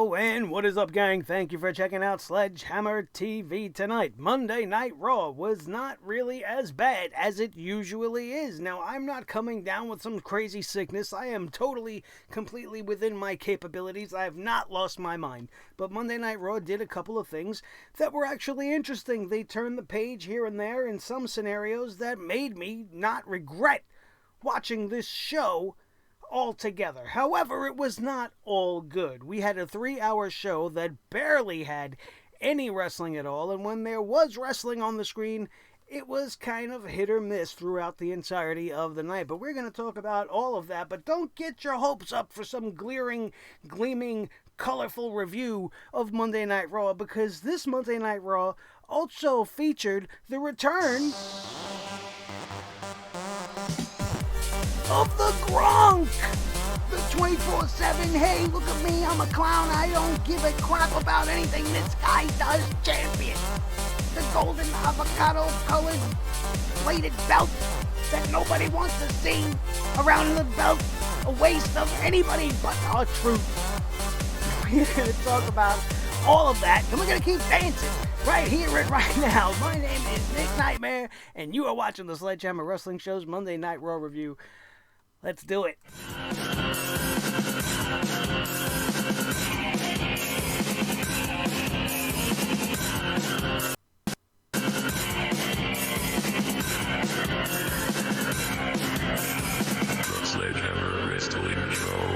Hello, and what is up, gang? Thank you for checking out Sledgehammer TV tonight. Monday Night Raw was not really as bad as it usually is. Now, I'm not coming down with some crazy sickness. I am totally, completely within my capabilities. I have not lost my mind. But Monday Night Raw did a couple of things that were actually interesting. They turned the page here and there in some scenarios that made me not regret watching this show altogether. However, it was not all good. We had a 3-hour show that barely had any wrestling at all, and when there was wrestling on the screen, it was kind of hit or miss throughout the entirety of the night. But we're going to talk about all of that, but don't get your hopes up for some gleaming, colorful review of Monday Night Raw, because this Monday Night Raw also featured the return of the Gronk! The 24/7, hey, look at me, I'm a clown, I don't give a crap about anything this guy does, champion! The golden avocado-colored plated belt that nobody wants to see around the belt, a waste of anybody but our truth. We're going to talk about all of that, and we're going to keep dancing right here and right now. My name is Nick Nightmare, and you are watching the Sledgehammer Wrestling Show's Monday Night Raw review. Let's do it. The Sledgehammer Wrestling Show.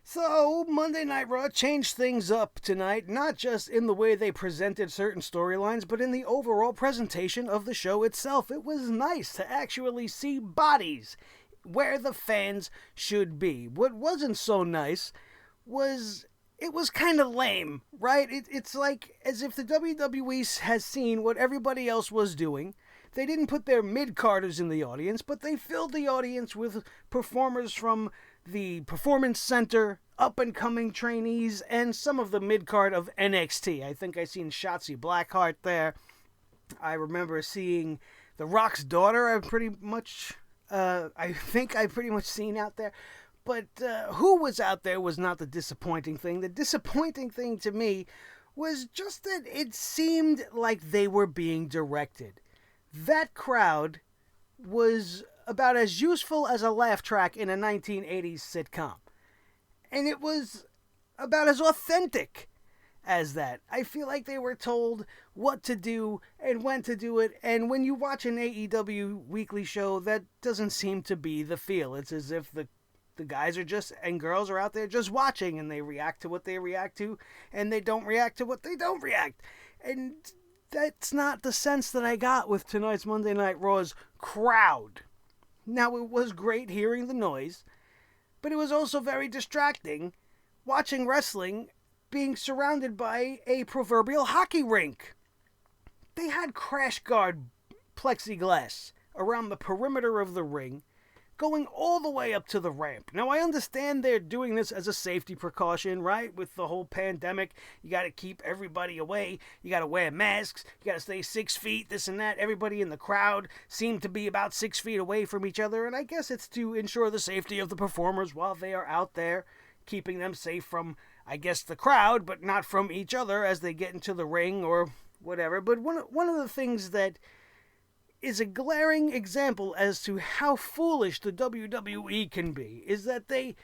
So, Monday Night Raw changed things up tonight, not just in the way they presented certain storylines, but in the overall presentation of the show itself. It was nice to actually see bodies where the fans should be. What wasn't so nice was it was kind of lame, right? It's like as if the WWE has seen what everybody else was doing. They didn't put their mid-carders in the audience, but they filled the audience with performers from the Performance Center, up-and-coming trainees, and some of the mid-card of NXT. I think I seen Shotzi Blackheart there. I remember seeing The Rock's daughter. I pretty much seen out there. But who was out there was not the disappointing thing. The disappointing thing to me was just that it seemed like they were being directed. That crowd was about as useful as a laugh track in a 1980s sitcom. And it was about as authentic as that. I feel like they were told what to do and when to do it, and when you watch an AEW weekly show, that doesn't seem to be the feel. It's as if the guys are just, and girls are out there just watching, and they react to what they react to, and they don't react to what they don't react. And that's not the sense that I got with tonight's Monday Night Raw's crowd. Now, it was great hearing the noise, but it was also very distracting watching wrestling being surrounded by a proverbial hockey rink. They had crash guard plexiglass around the perimeter of the ring, going all the way up to the ramp. Now, I understand they're doing this as a safety precaution, right? With the whole pandemic, you got to keep everybody away. You got to wear masks. You got to stay 6 feet, this and that. Everybody in the crowd seemed to be about 6 feet away from each other, and I guess it's to ensure the safety of the performers while they are out there, keeping them safe from, I guess, the crowd, but not from each other as they get into the ring or whatever. But one of the things that is a glaring example as to how foolish the WWE can be is that they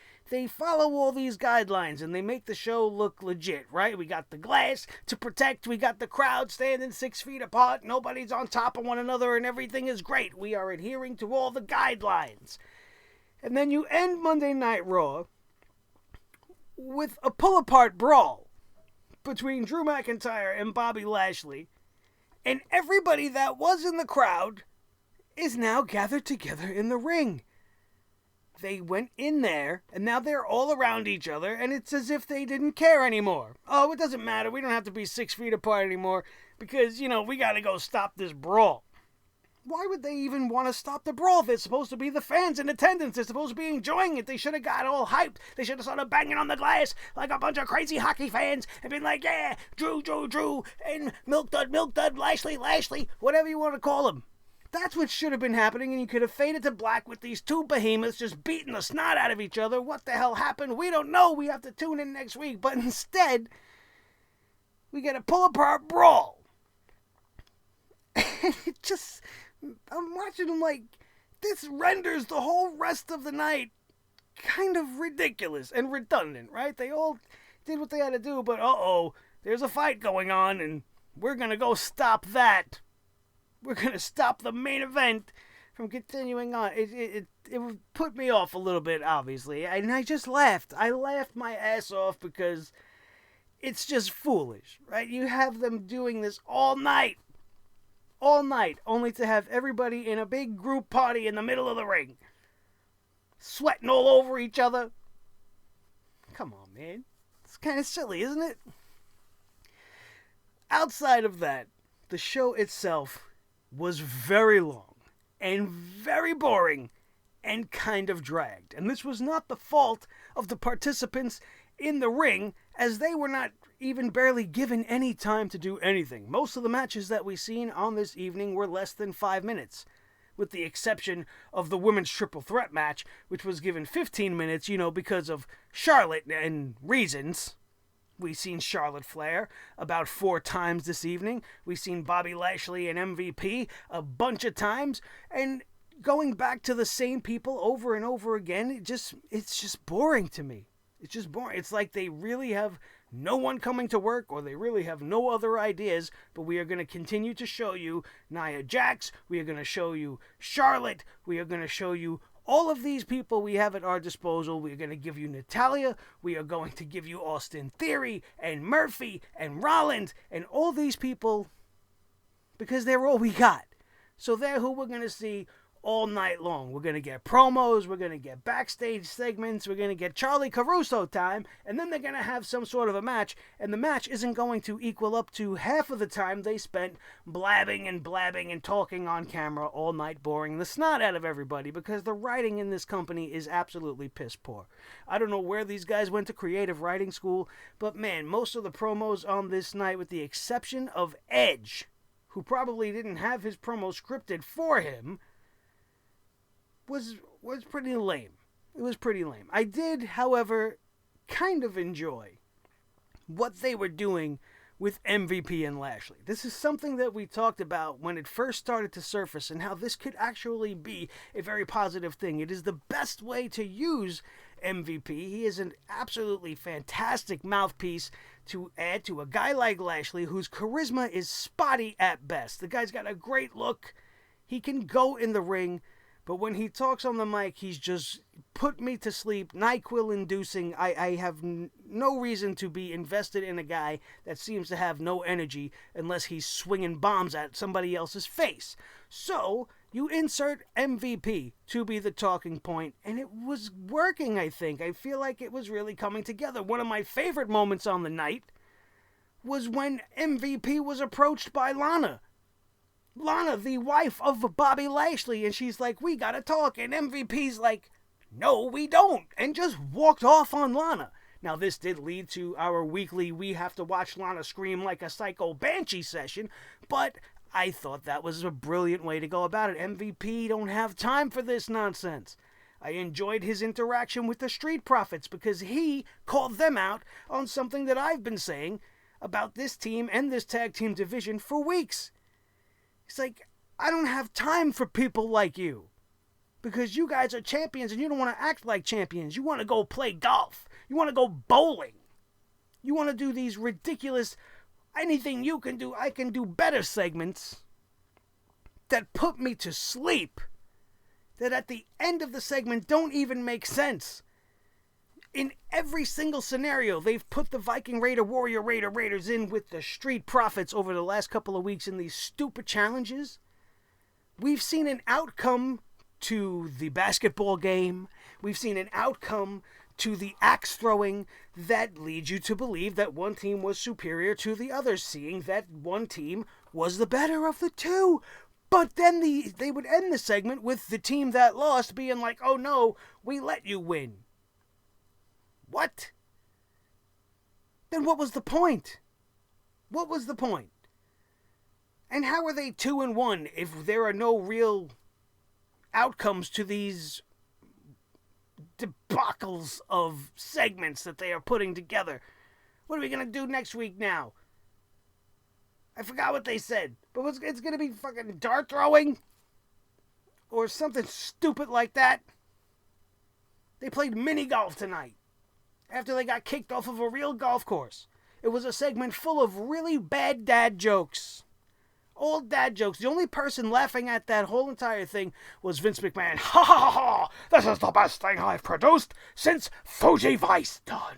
follow all these guidelines and they make the show look legit, right? We got the glass to protect, we got the crowd standing 6 feet apart, nobody's on top of one another, and everything is great. We are adhering to all the guidelines. And then you end Monday Night Raw with a pull-apart brawl between Drew McIntyre and Bobby Lashley, and everybody that was in the crowd is now gathered together in the ring. They went in there, and now they're all around each other, and it's as if they didn't care anymore. Oh, it doesn't matter. We don't have to be 6 feet apart anymore because, we got to go stop this brawl. Why would they even want to stop the brawl? They're supposed to be the fans in attendance. They're supposed to be enjoying it. They should have got all hyped. They should have started banging on the glass like a bunch of crazy hockey fans and been like, yeah, Drew, and Milk Dud, Lashley, whatever you want to call him. That's what should have been happening, and you could have faded to black with these two behemoths just beating the snot out of each other. What the hell happened? We don't know. We have to tune in next week. But instead, we get a pull-apart brawl. It just... I'm watching them like... This renders the whole rest of the night kind of ridiculous and redundant, right? They all did what they had to do, but there's a fight going on, and we're going to go stop that. We're going to stop the main event from continuing on. It put me off a little bit, obviously, and I just laughed. I laughed my ass off because it's just foolish, right? You have them doing this all night, only to have everybody in a big group party in the middle of the ring, sweating all over each other. Come on, man. It's kind of silly, isn't it? Outside of that, the show itself was very long and very boring and kind of dragged. And this was not the fault of the participants in the ring, as they were not even barely given any time to do anything. Most of the matches that we seen on this evening were less than 5 minutes, with the exception of the women's triple threat match, which was given 15 minutes, because of Charlotte and reasons. We've seen Charlotte Flair about 4 times this evening. We've seen Bobby Lashley and MVP a bunch of times. And going back to the same people over and over again, it's just boring to me. It's just boring. It's like they really have no one coming to work, or they really have no other ideas, but we are going to continue to show you Nia Jax. We are going to show you Charlotte. We are going to show you all of these people we have at our disposal. We are going to give you Natalya. We are going to give you Austin Theory and Murphy and Rollins and all these people, because they're all we got. So they're who we're going to see all night long. We're going to get promos. We're going to get backstage segments. We're going to get Charlie Caruso time. And then they're going to have some sort of a match. And the match isn't going to equal up to half of the time they spent blabbing and talking on camera all night, boring the snot out of everybody, because the writing in this company is absolutely piss poor. I don't know where these guys went to creative writing school, but man, most of the promos on this night, with the exception of Edge, who probably didn't have his promo scripted for him, was pretty lame. It was pretty lame. I did, however, kind of enjoy what they were doing with MVP and Lashley. This is something that we talked about when it first started to surface, and how this could actually be a very positive thing. It is the best way to use MVP. He is an absolutely fantastic mouthpiece to add to a guy like Lashley, whose charisma is spotty at best. The guy's got a great look. He can go in the ring, but when he talks on the mic, he's just put me to sleep, NyQuil-inducing. I have no reason to be invested in a guy that seems to have no energy unless he's swinging bombs at somebody else's face. So you insert MVP to be the talking point, and it was working, I think. I feel like it was really coming together. One of my favorite moments on the night was when MVP was approached by Lana, the wife of Bobby Lashley, and she's like, "We gotta talk," and MVP's like, "No, we don't," and just walked off on Lana. Now, this did lead to our weekly We Have to Watch Lana Scream Like a Psycho Banshee session, but I thought that was a brilliant way to go about it. MVP don't have time for this nonsense. I enjoyed his interaction with the Street Profits, because he called them out on something that I've been saying about this team and this tag team division for weeks. He's like, "I don't have time for people like you, because you guys are champions and you don't want to act like champions. You want to go play golf. You want to go bowling. You want to do these ridiculous, anything you can do, I can do better segments that put me to sleep, that at the end of the segment don't even make sense. In every single scenario, they've put the Viking Raider, Warrior Raider Raiders in with the Street Profits over the last couple of weeks in these stupid challenges. We've seen an outcome to the basketball game. We've seen an outcome to the axe throwing that leads you to believe that one team was superior to the other, seeing that one team was the better of the two. But then they would end the segment with the team that lost being like, "Oh no, we let you win." What? Then what was the point? What was the point? And how are they 2-1 if there are no real outcomes to these debacles of segments that they are putting together? What are we going to do next week now? I forgot what they said, but it's going to be fucking dart throwing? Or something stupid like that? They played mini golf tonight after they got kicked off of a real golf course. It was a segment full of really bad dad jokes. All dad jokes. The only person laughing at that whole entire thing was Vince McMahon. Ha ha ha ha! This is the best thing I've produced since Fuji Vice done.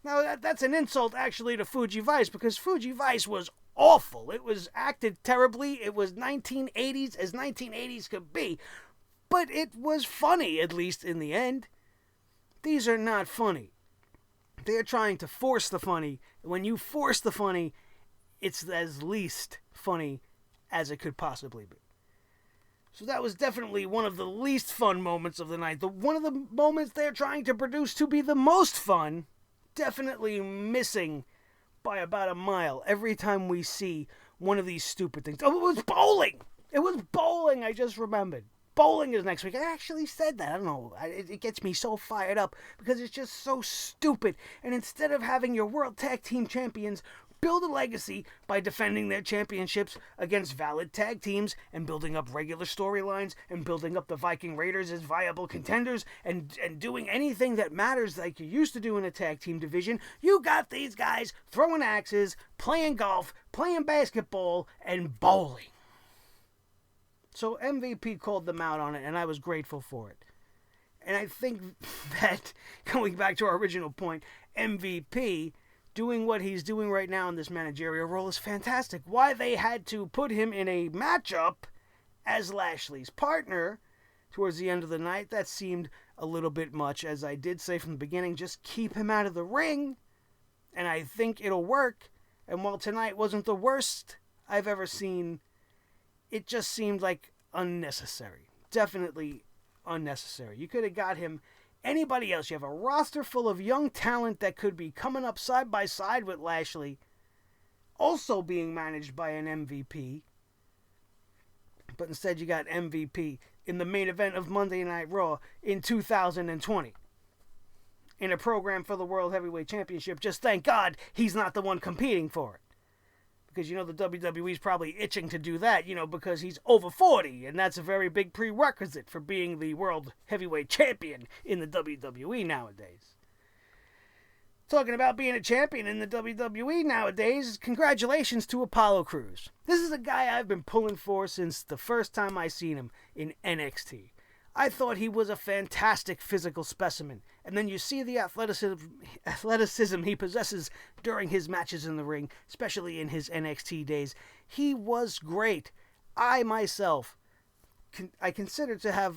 Now, that's an insult actually to Fuji Vice, because Fuji Vice was awful. It was acted terribly. It was 1980s as 1980s could be. But it was funny, at least in the end. These are not funny. They're trying to force the funny. When you force the funny, it's as least funny as it could possibly be. So that was definitely one of the least fun moments of the night. One of the moments they're trying to produce to be the most fun, definitely missing by about a mile every time we see one of these stupid things. Oh, it was bowling! It was bowling, I just remembered. Bowling is next week. I actually said that. I don't know. It gets me so fired up because it's just so stupid. And instead of having your World Tag Team Champions build a legacy by defending their championships against valid tag teams and building up regular storylines and building up the Viking Raiders as viable contenders and doing anything that matters like you used to do in a tag team division, you got these guys throwing axes, playing golf, playing basketball, and bowling. So MVP called them out on it, and I was grateful for it. And I think that, going back to our original point, MVP doing what he's doing right now in this managerial role is fantastic. Why they had to put him in a matchup as Lashley's partner towards the end of the night, that seemed a little bit much. As I did say from the beginning, just keep him out of the ring, and I think it'll work. And while tonight wasn't the worst I've ever seen, it just seemed like unnecessary. Definitely unnecessary. You could have got him anybody else. You have a roster full of young talent that could be coming up side by side with Lashley, also being managed by an MVP. But instead you got MVP in the main event of Monday Night Raw in 2020. In a program for the World Heavyweight Championship. Just thank God he's not the one competing for it. Because, the WWE's probably itching to do that, because he's over 40, and that's a very big prerequisite for being the World Heavyweight Champion in the WWE nowadays. Talking about being a champion in the WWE nowadays, congratulations to Apollo Crews. This is a guy I've been pulling for since the first time I seen him in NXT. I thought he was a fantastic physical specimen. And then you see the athleticism he possesses during his matches in the ring, especially in his NXT days. He was great. I myself, I consider to have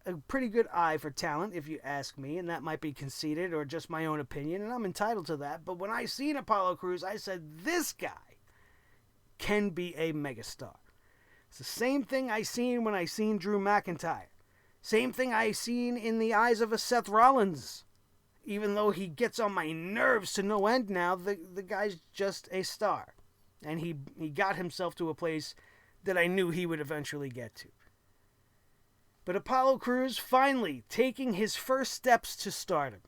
a pretty good eye for talent, if you ask me, and that might be conceited or just my own opinion, and I'm entitled to that. But when I seen Apollo Crews, I said, this guy can be a megastar. It's the same thing I seen when I seen Drew McIntyre. Same thing I seen in the eyes of a Seth Rollins. Even though he gets on my nerves to no end now, the guy's just a star. And he got himself to a place that I knew he would eventually get to. But Apollo Crews finally taking his first steps to stardom.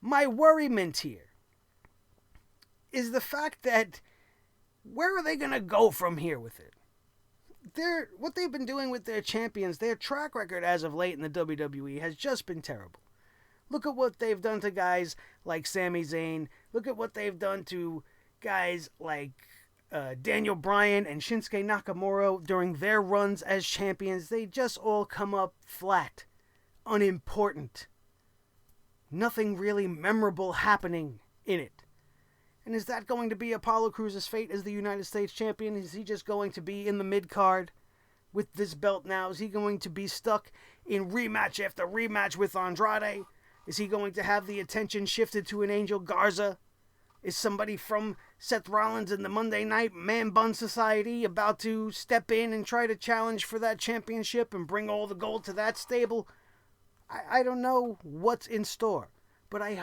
My worriment here is the fact that where are they going to go from here with it? What they've been doing with their champions, their track record as of late in the WWE has just been terrible. Look at what they've done to guys like Sami Zayn. Look at what they've done to guys like Daniel Bryan and Shinsuke Nakamura during their runs as champions. They just all come up flat, unimportant. Nothing really memorable happening in it. And is that going to be Apollo Crews' fate as the United States champion? Is he just going to be in the mid-card with this belt now? Is he going to be stuck in rematch after rematch with Andrade? Is he going to have the attention shifted to an Angel Garza? Is somebody from Seth Rollins and the Monday Night Man Bun Society about to step in and try to challenge for that championship and bring all the gold to that stable? I don't know what's in store, but my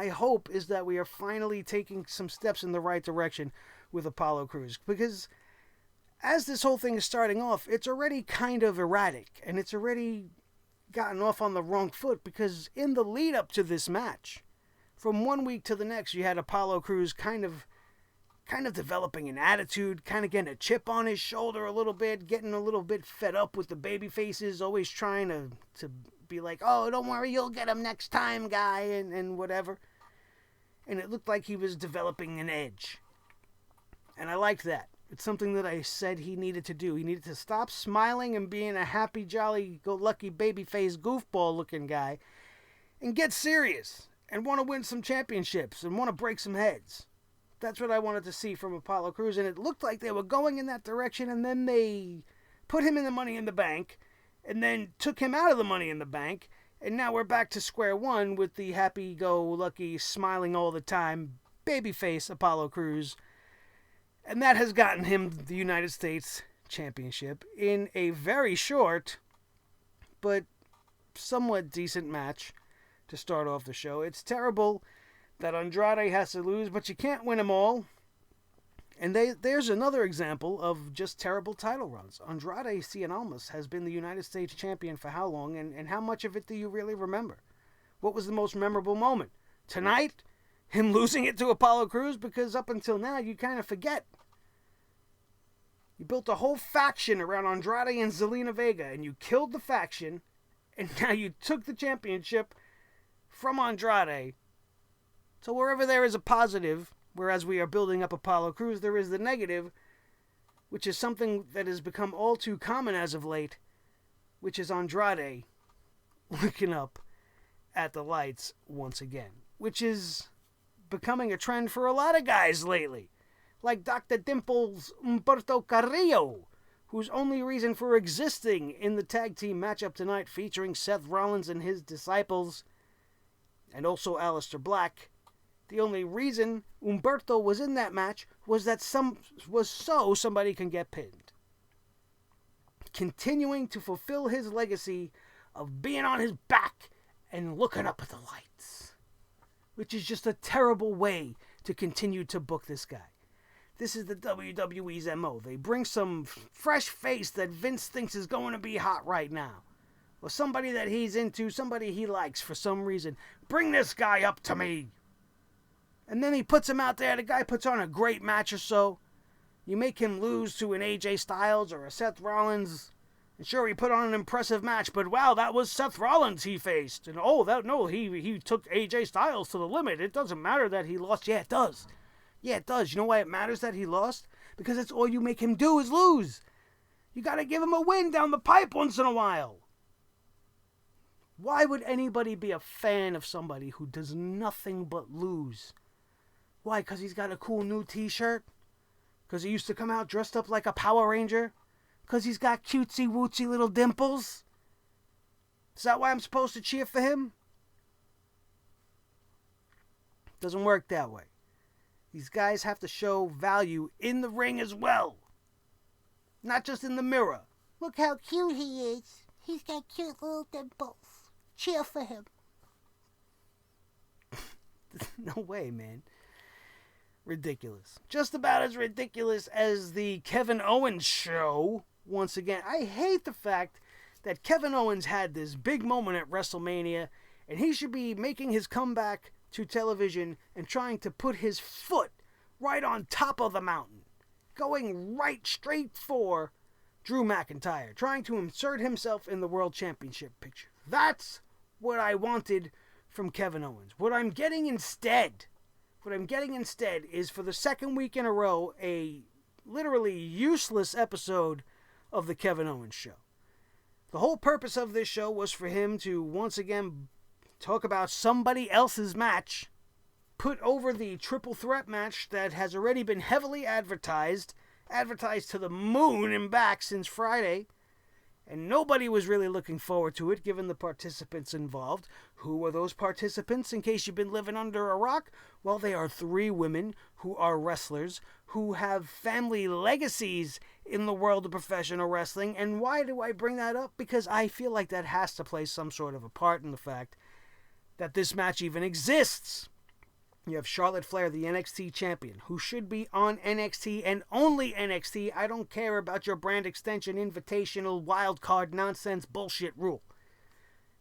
hope is that we are finally taking some steps in the right direction with Apollo Crews. Because as this whole thing is starting off, it's already kind of erratic, and it's already gotten off on the wrong foot, because in the lead up to this match, from one week to the next, you had Apollo Crews kind of developing an attitude, kind of getting a chip on his shoulder a little bit, getting a little bit fed up with the baby faces, always trying to be like, oh, don't worry, you'll get him next time, guy, and whatever. And it looked like he was developing an edge. And I liked that. It's something that I said he needed to do. He needed to stop smiling and being a happy, jolly-go-lucky, baby-faced, goofball-looking guy and get serious and want to win some championships and want to break some heads. That's what I wanted to see from Apollo Crews, and it looked like they were going in that direction, and then they put him in the Money in the Bank, and then took him out of the Money in the Bank, and now we're back to square one with the happy-go-lucky, smiling all the time, babyface Apollo Crews, and that has gotten him the United States Championship in a very short, but somewhat decent match to start off the show. It's terrible that Andrade has to lose, but you can't win them all. And there's another example of just terrible title runs. Andrade Cien Almas has been the United States champion for how long, and how much of it do you really remember? What was the most memorable moment? Tonight, him losing it to Apollo Crews? Because up until now, you kind of forget. You built a whole faction around Andrade and Zelina Vega, and you killed the faction, and now you took the championship from Andrade. So wherever there is a positive, whereas we are building up Apollo Crews, there is the negative, which is something that has become all too common as of late, which is Andrade looking up at the lights once again, which is becoming a trend for a lot of guys lately, like Dr. Dimple's Umberto Carrillo, whose only reason for existing in the tag team matchup tonight featuring Seth Rollins and his disciples, and also Alistair Black, the only reason Umberto was in that match was so somebody can get pinned. Continuing to fulfill his legacy of being on his back and looking up at the lights, which is just a terrible way to continue to book this guy. This is the WWE's MO. They bring some fresh face that Vince thinks is going to be hot right now, or somebody that he's into, somebody he likes for some reason. Bring this guy up to me. And then he puts him out there. The guy puts on a great match or so. You make him lose to an AJ Styles or a Seth Rollins. And sure, he put on an impressive match, but wow, that was Seth Rollins he faced. And he took AJ Styles to the limit. It doesn't matter that he lost. Yeah, it does. Yeah, it does. You know why it matters that he lost? Because that's all you make him do is lose. You got to give him a win down the pipe once in a while. Why would anybody be a fan of somebody who does nothing but lose? Why? Because he's got a cool new t-shirt? Because he used to come out dressed up like a Power Ranger? Because he's got cutesy wootsy little dimples? Is that why I'm supposed to cheer for him? Doesn't work that way. These guys have to show value in the ring as well. Not just in the mirror. Look how cute he is. He's got cute little dimples. Cheer for him. No way, man. Ridiculous. Just about as ridiculous as the Kevin Owens show. Once again, I hate the fact that Kevin Owens had this big moment at WrestleMania, and he should be making his comeback to television and trying to put his foot right on top of the mountain, going right straight for Drew McIntyre, trying to insert himself in the World Championship picture. That's what I wanted from Kevin Owens. What I'm getting instead is, for the second week in a row, a literally useless episode of the Kevin Owens show. The whole purpose of this show was for him to once again talk about somebody else's match, put over the triple threat match that has already been heavily advertised to the moon and back since Friday, and nobody was really looking forward to it given the participants involved. Who were those participants, in case you've been living under a rock? Well, they are 3 women who are wrestlers, who have family legacies in the world of professional wrestling. And why do I bring that up? Because I feel like that has to play some sort of a part in the fact that this match even exists. You have Charlotte Flair, the NXT champion, who should be on NXT and only NXT. I don't care about your brand extension, invitational, wild card nonsense bullshit rule.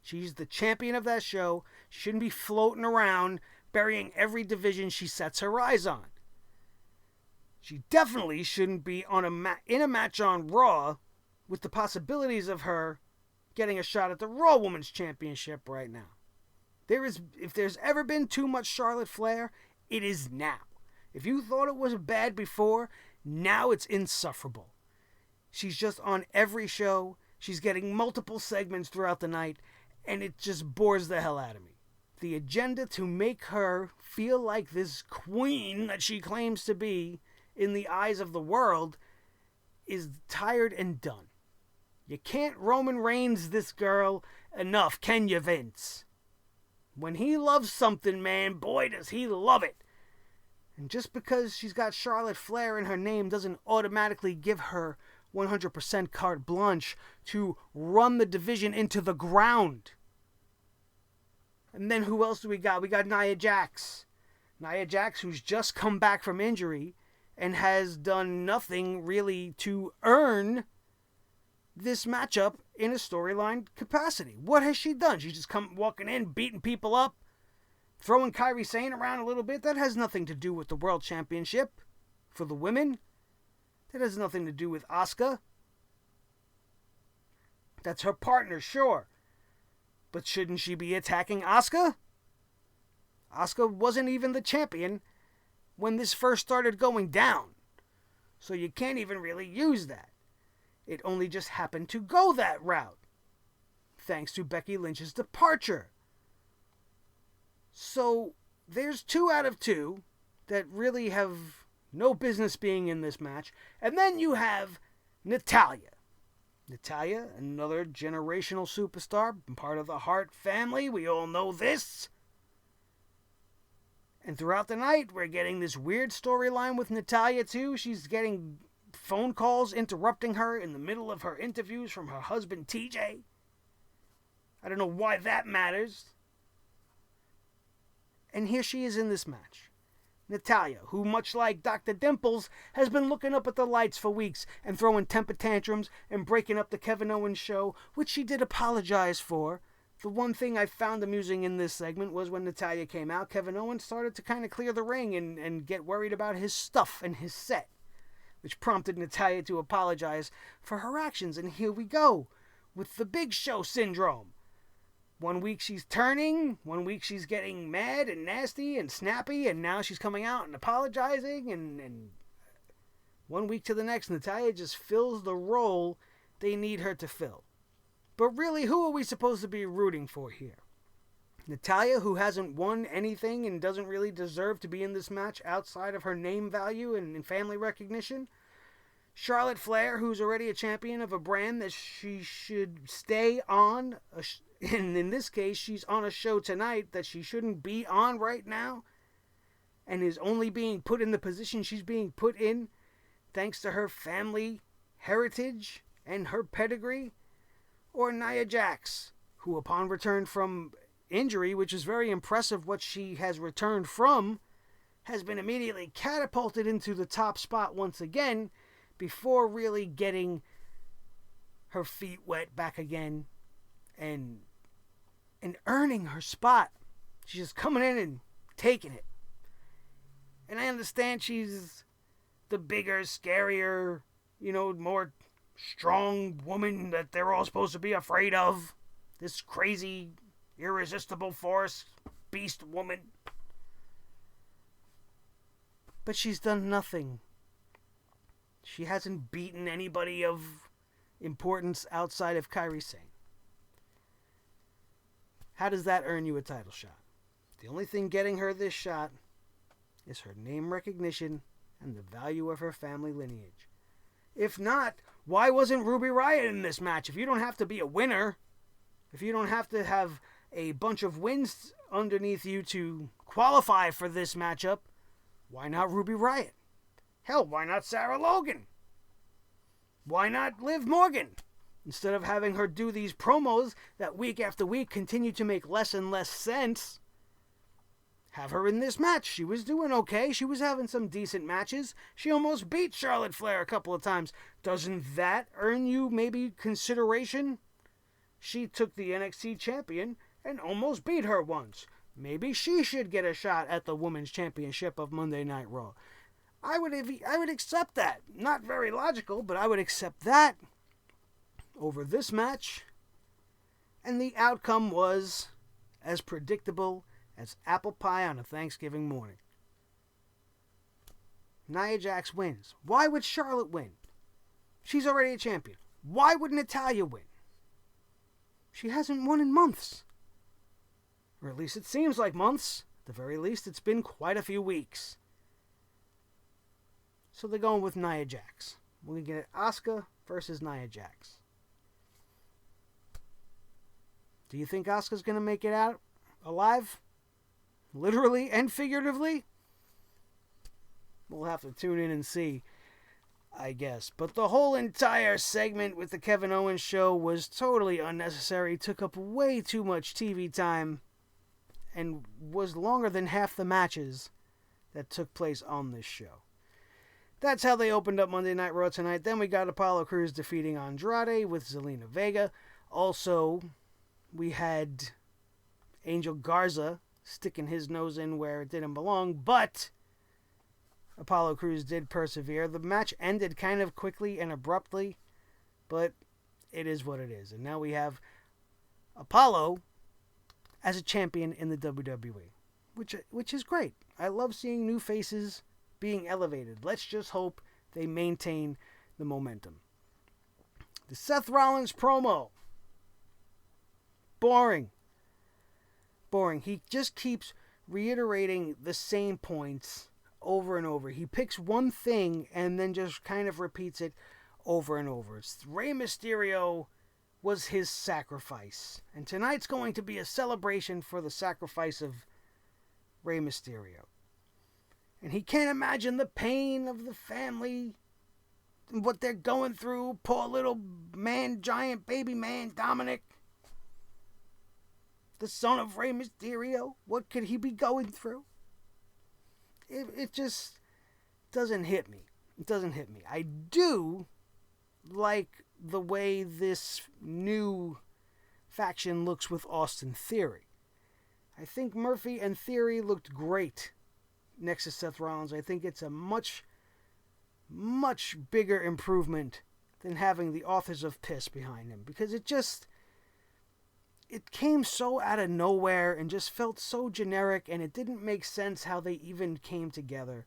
She's the champion of that show. She shouldn't be floating around, burying every division she sets her eyes on. She definitely shouldn't be in a match on Raw with the possibilities of her getting a shot at the Raw Women's Championship right now. If there's ever been too much Charlotte Flair, it is now. If you thought it was bad before, now it's insufferable. She's just on every show. She's getting multiple segments throughout the night, and it just bores the hell out of me. The agenda to make her feel like this queen that she claims to be in the eyes of the world is tired and done. You can't Roman Reigns this girl enough, can you, Vince? When he loves something, man, boy, does he love it. And just because she's got Charlotte Flair in her name doesn't automatically give her 100% carte blanche to run the division into the ground. And then who else do we got? We got Nya Jax. Nya Jax, who's just come back from injury and has done nothing really to earn this matchup in a storyline capacity. What has she done? She's just come walking in, beating people up, throwing Kairi Sane around a little bit. That has nothing to do with the World Championship for the women. That has nothing to do with Asuka. That's her partner, sure. But shouldn't she be attacking Asuka? Asuka wasn't even the champion when this first started going down. So you can't even really use that. It only just happened to go that route, thanks to Becky Lynch's departure. So there's 2 out of 2 that really have no business being in this match. And then you have Natalya. Natalya, another generational superstar, part of the Hart family. We all know this. And throughout the night, we're getting this weird storyline with Natalya, too. She's getting phone calls interrupting her in the middle of her interviews from her husband TJ. I don't know why that matters. And here she is in this match. Natalya, who much like Dr. Dimples, has been looking up at the lights for weeks and throwing temper tantrums and breaking up the Kevin Owens show, which she did apologize for. The one thing I found amusing in this segment was when Natalya came out, Kevin Owens started to kind of clear the ring and get worried about his stuff and his set, which prompted Natalya to apologize for her actions. And here we go with the Big Show syndrome. One week she's turning, one week she's getting mad and nasty and snappy, and now she's coming out and apologizing, and one week to the next, Natalya just fills the role they need her to fill. But really, who are we supposed to be rooting for here? Natalya, who hasn't won anything and doesn't really deserve to be in this match outside of her name value and family recognition? Charlotte Flair, who's already a champion of a brand that she should stay on, and in this case, she's on a show tonight that she shouldn't be on right now, and is only being put in the position she's being put in thanks to her family heritage and her pedigree? Or Nia Jax, who upon return from injury, which is very impressive what she has returned from, has been immediately catapulted into the top spot once again before really getting her feet wet back again and earning her spot. She's just coming in and taking it. And I understand she's the bigger, scarier, more strong woman that they're all supposed to be afraid of. This crazy, irresistible force, beast woman. But she's done nothing. She hasn't beaten anybody of importance outside of Kairi Sane. How does that earn you a title shot? The only thing getting her this shot is her name recognition and the value of her family lineage. If not, why wasn't Ruby Riott in this match? If you don't have to be a winner, if you don't have to have a bunch of wins underneath you to qualify for this matchup, why not Ruby Riott? Hell, why not Sarah Logan? Why not Liv Morgan? Instead of having her do these promos that week after week continue to make less and less sense, have her in this match. She was doing okay. She was having some decent matches. She almost beat Charlotte Flair a couple of times. Doesn't that earn you maybe consideration? She took the NXT champion and almost beat her once. Maybe she should get a shot at the Women's Championship of Monday Night Raw. I would accept that. Not very logical, but I would accept that over this match. And the outcome was as predictable as apple pie on a Thanksgiving morning. Nia Jax wins. Why would Charlotte win? She's already a champion. Why would Natalya win? She hasn't won in months. Or at least it seems like months. At the very least, it's been quite a few weeks. So they're going with Nia Jax. We're going to get Asuka versus Nia Jax. Do you think Asuka's going to make it out alive? Literally and figuratively? We'll have to tune in and see, I guess. But the whole entire segment with the Kevin Owens show was totally unnecessary, took up way too much TV time, and was longer than half the matches that took place on this show. That's how they opened up Monday Night Raw tonight. Then we got Apollo Crews defeating Andrade with Zelina Vega. Also, we had Angel Garza sticking his nose in where it didn't belong, but Apollo Crews did persevere. The match ended kind of quickly and abruptly, but it is what it is. And now we have Apollo as a champion in the WWE, which is great. I love seeing new faces being elevated. Let's just hope they maintain the momentum. The Seth Rollins promo. Boring. He just keeps reiterating the same points over and over. He picks one thing and then just kind of repeats it over and over. Rey Mysterio was his sacrifice. And tonight's going to be a celebration for the sacrifice of Rey Mysterio. And he can't imagine the pain of the family and what they're going through. Poor little man, giant baby man, Dominic. The son of Rey Mysterio. What could he be going through? It just doesn't hit me. It doesn't hit me. I do like the way this new faction looks with Austin Theory. I think Murphy and Theory looked great next to Seth Rollins. I think it's a much, much bigger improvement than having the Authors of Piss behind him. Because it came so out of nowhere and just felt so generic, and it didn't make sense how they even came together.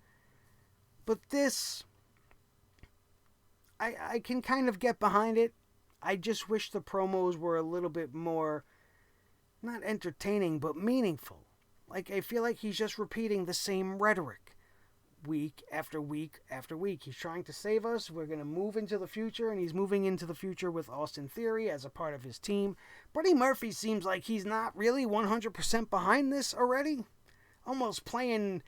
But this, I can kind of get behind it. I just wish the promos were a little bit more, not entertaining, but meaningful. Like, I feel like he's just repeating the same rhetoric week after week after week. He's trying to save us. We're going to move into the future, and he's moving into the future with Austin Theory as a part of his team. Buddy Murphy seems like he's not really 100% behind this already. Almost playing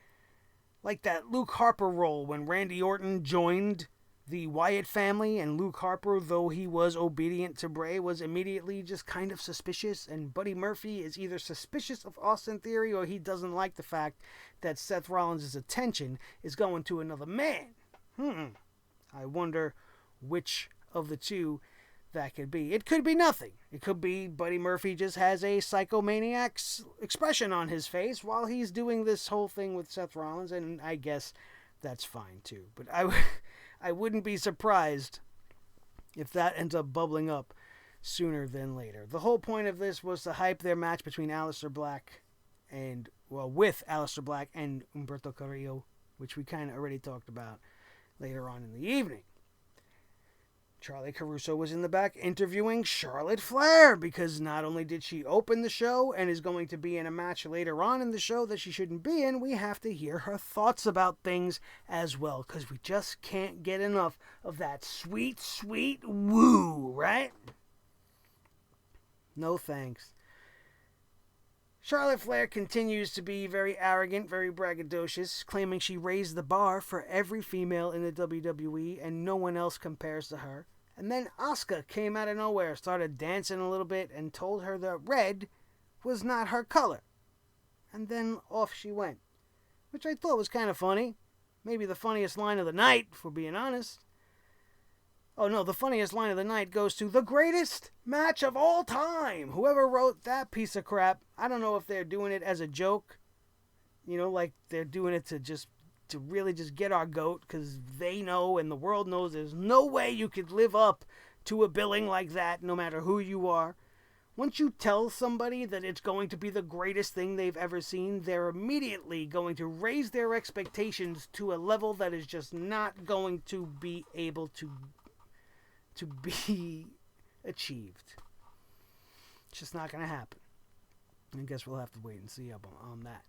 like that Luke Harper role when Randy Orton joined the Wyatt family, and Luke Harper, though he was obedient to Bray, was immediately just kind of suspicious, and Buddy Murphy is either suspicious of Austin Theory or he doesn't like the fact that Seth Rollins' attention is going to another man. I wonder which of the two that could be. It could be nothing. It could be Buddy Murphy just has a psychomaniac's expression on his face while he's doing this whole thing with Seth Rollins, and I guess that's fine too. But I wouldn't be surprised if that ends up bubbling up sooner than later. The whole point of this was to hype their match between with Alistair Black and Umberto Carrillo, which we kind of already talked about later on in the evening. Charlie Caruso was in the back interviewing Charlotte Flair, because not only did she open the show and is going to be in a match later on in the show that she shouldn't be in, we have to hear her thoughts about things as well, because we just can't get enough of that sweet, sweet woo, right? No thanks. Charlotte Flair continues to be very arrogant, very braggadocious, claiming she raised the bar for every female in the WWE and no one else compares to her. And then Asuka came out of nowhere, started dancing a little bit, and told her that red was not her color. And then off she went, which I thought was kind of funny. Maybe the funniest line of the night, if we're being honest. Oh no, the funniest line of the night goes to the greatest match of all time. Whoever wrote that piece of crap, I don't know if they're doing it as a joke. You know, like they're doing it to really just get our goat, because they know and the world knows there's no way you could live up to a billing like that, no matter who you are. Once you tell somebody that it's going to be the greatest thing they've ever seen, they're immediately going to raise their expectations to a level that is just not going to be able to be achieved. It's just not going to happen. I guess we'll have to wait and see on that.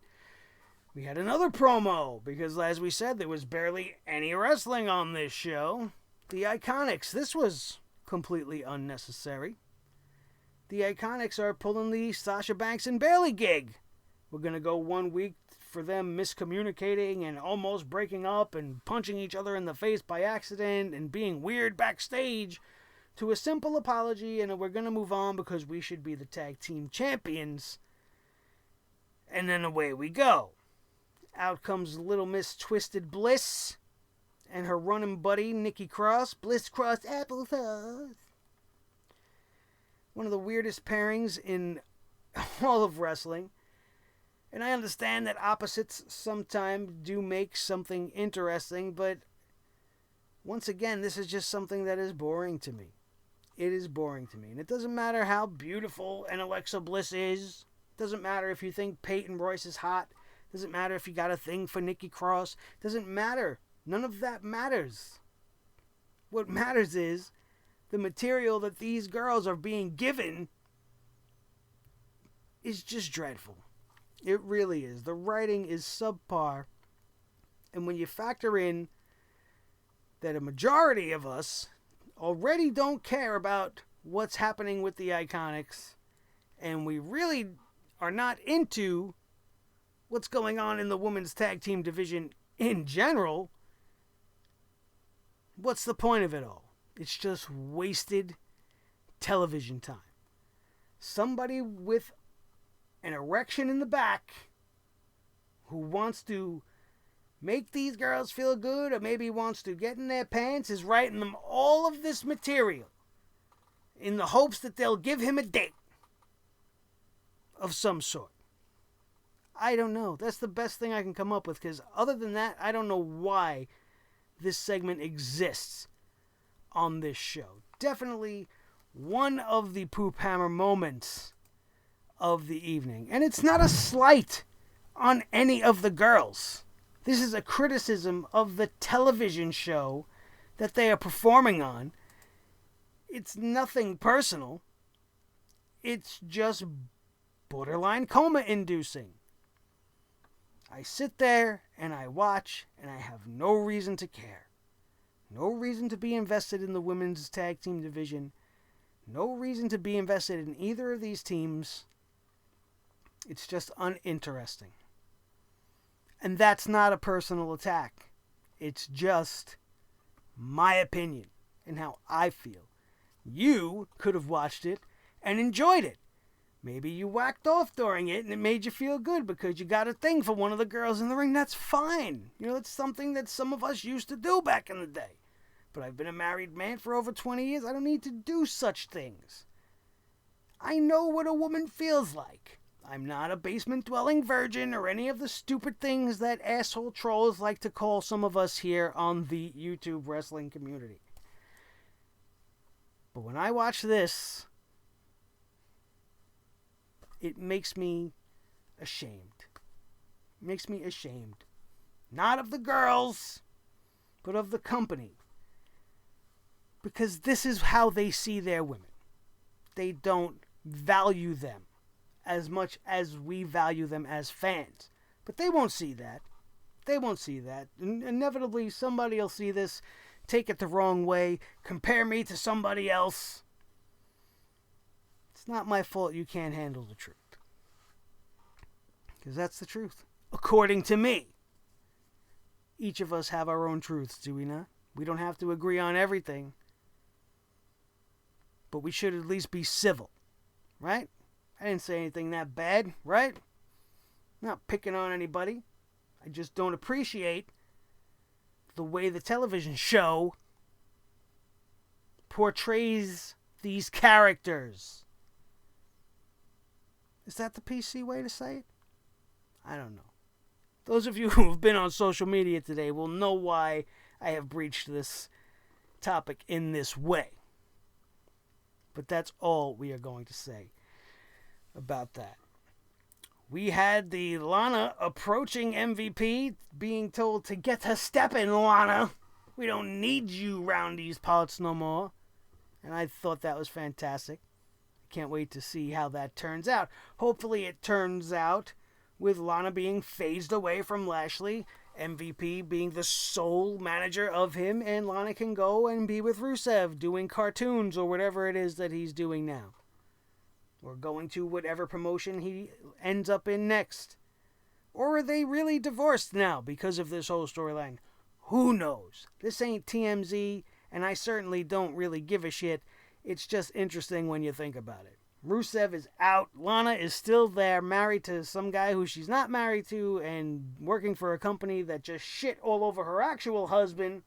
We had another promo, because as we said, there was barely any wrestling on this show. The Iconics. This was completely unnecessary. The Iconics are pulling the Sasha Banks and Bayley gig. We're going to go 1 week for them miscommunicating and almost breaking up and punching each other in the face by accident and being weird backstage, to a simple apology, and we're going to move on because we should be the tag team champions. And then away we go. Out comes Little Miss Twisted Bliss and her running buddy, Nikki Cross. Bliss Cross applesauce. One of the weirdest pairings in all of wrestling. And I understand that opposites sometimes do make something interesting, but once again, this is just something that is boring to me. It is boring to me. And it doesn't matter how beautiful an Alexa Bliss is. It doesn't matter if you think Peyton Royce is hot. It doesn't matter if you got a thing for Nikki Cross. It doesn't matter. None of that matters. What matters is the material that these girls are being given is just dreadful. It really is. The writing is subpar. And when you factor in that a majority of us already don't care about what's happening with the Iconics, and we really are not into what's going on in the women's tag team division in general, what's the point of it all? It's just wasted television time. Somebody with an erection in the back who wants to make these girls feel good, or maybe wants to get in their pants, is writing them all of this material in the hopes that they'll give him a date of some sort. I don't know. That's the best thing I can come up with, because other than that, I don't know why this segment exists on this show. Definitely one of the poop hammer moments of the evening. And it's not a slight on any of the girls. This is a criticism of the television show that they are performing on. It's nothing personal. It's just borderline coma-inducing. I sit there and I watch, and I have no reason to care. No reason to be invested in the women's tag team division. No reason to be invested in either of these teams. It's just uninteresting. And that's not a personal attack. It's just my opinion and how I feel. You could have watched it and enjoyed it. Maybe you whacked off during it and it made you feel good because you got a thing for one of the girls in the ring. That's fine. You know, it's something that some of us used to do back in the day. But I've been a married man for over 20 years. I don't need to do such things. I know what a woman feels like. I'm not a basement-dwelling virgin or any of the stupid things that asshole trolls like to call some of us here on the YouTube wrestling community. But when I watch this, it makes me ashamed. It makes me ashamed. Not of the girls, but of the company. Because this is how they see their women. They don't value them as much as we value them as fans. But they won't see that. They won't see that. Inevitably, somebody will see this, take it the wrong way, compare me to somebody else. It's not my fault you can't handle the truth. Because that's the truth. According to me. Each of us have our own truths, do we not? We don't have to agree on everything. But we should at least be civil. Right? I didn't say anything that bad, right? I'm not picking on anybody. I just don't appreciate the way the television show portrays these characters. Is that the PC way to say it? I don't know. Those of you who have been on social media today will know why I have breached this topic in this way. But that's all we are going to say about that. We had the Lana approaching MVP, being told to get to stepping, Lana. We don't need you round these parts no more. And I thought that was fantastic. Can't wait to see how that turns out. Hopefully it turns out with Lana being phased away from Lashley, MVP being the sole manager of him, and Lana can go and be with Rusev doing cartoons or whatever it is that he's doing now. Or going to whatever promotion he ends up in next. Or are they really divorced now because of this whole storyline? Who knows? This ain't TMZ, and I certainly don't really give a shit. It's just interesting when you think about it. Rusev is out. Lana is still there, married to some guy who she's not married to, and working for a company that just shit all over her actual husband.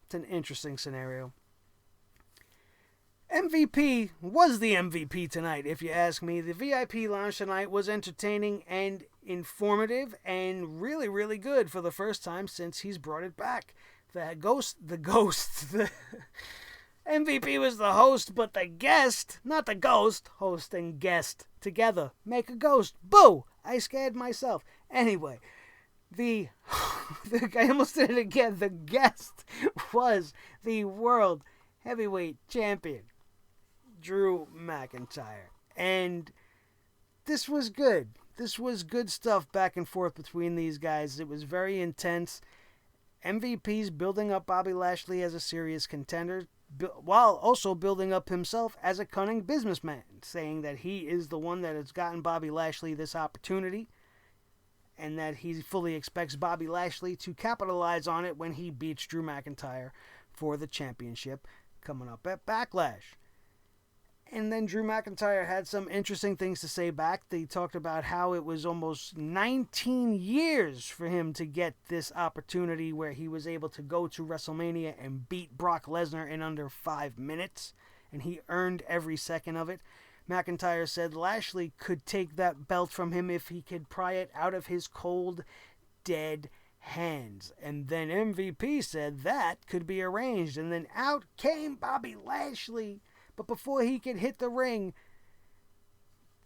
It's an interesting scenario. MVP was the MVP tonight, if you ask me. The VIP lounge tonight was entertaining and informative and really, really good for the first time since he's brought it back. The MVP was the host, but the guest, not the ghost, host and guest together make a ghost. Boo! I scared myself. Anyway, I almost did it again. The guest was the World Heavyweight Champion, Drew McIntyre. And this was good. This was good stuff back and forth between these guys. It was very intense. MVP's building up Bobby Lashley as a serious contender, while also building up himself as a cunning businessman, saying that he is the one that has gotten Bobby Lashley this opportunity, and that he fully expects Bobby Lashley to capitalize on it when he beats Drew McIntyre for the championship coming up at Backlash. And then Drew McIntyre had some interesting things to say back. They talked about how it was almost 19 years for him to get this opportunity where he was able to go to WrestleMania and beat Brock Lesnar in under 5 minutes. And he earned every second of it. McIntyre said Lashley could take that belt from him if he could pry it out of his cold, dead hands. And then MVP said that could be arranged. And then out came Bobby Lashley. But before he could hit the ring,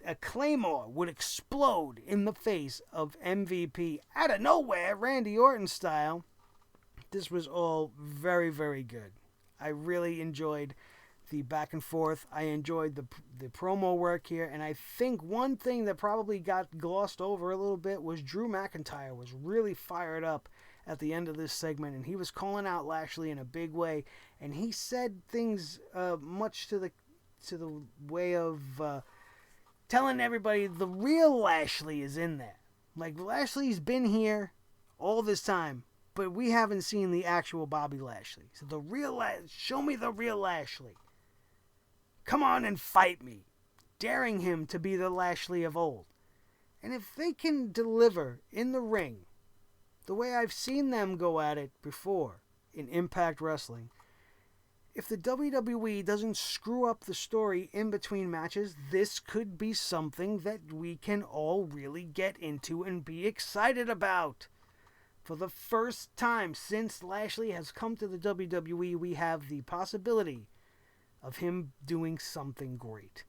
a claymore would explode in the face of MVP out of nowhere, Randy Orton style. This was all very, very good. I really enjoyed the back and forth. I enjoyed the promo work here. And I think one thing that probably got glossed over a little bit was Drew McIntyre was really fired up at the end of this segment, and he was calling out Lashley in a big way, and he said things much to the way of telling everybody the real Lashley is in there. Like, Lashley's been here all this time, but we haven't seen the actual Bobby Lashley. So show me the real Lashley. Come on and fight me, daring him to be the Lashley of old. And if they can deliver in the ring the way I've seen them go at it before in Impact Wrestling, if the WWE doesn't screw up the story in between matches, this could be something that we can all really get into and be excited about. For the first time since Lashley has come to the WWE, we have the possibility of him doing something great.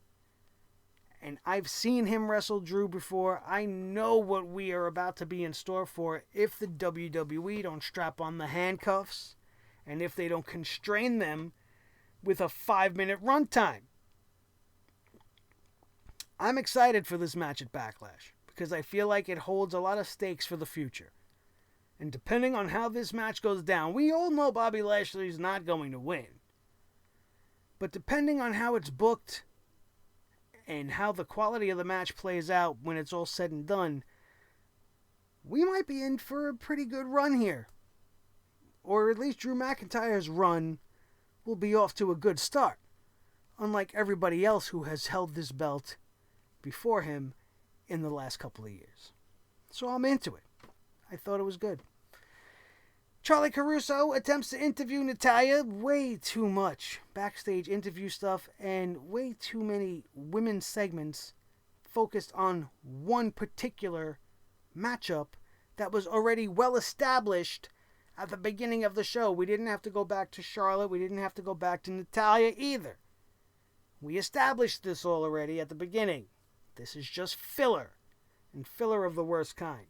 And I've seen him wrestle Drew before. I know what we are about to be in store for if the WWE don't strap on the handcuffs and if they don't constrain them with a 5-minute runtime. I'm excited for this match at Backlash because I feel like it holds a lot of stakes for the future. And depending on how this match goes down, we all know Bobby Lashley's not going to win. But depending on how it's booked and how the quality of the match plays out when it's all said and done, we might be in for a pretty good run here. Or at least Drew McIntyre's run will be off to a good start, unlike everybody else who has held this belt before him in the last couple of years. So I'm into it. I thought it was good. Charlie Caruso attempts to interview Natalya. Way too much backstage interview stuff and way too many women's segments focused on one particular matchup that was already well established at the beginning of the show. We didn't have to go back to Charlotte. We didn't have to go back to Natalya either. We established this all already at the beginning. This is just filler, and filler of the worst kind.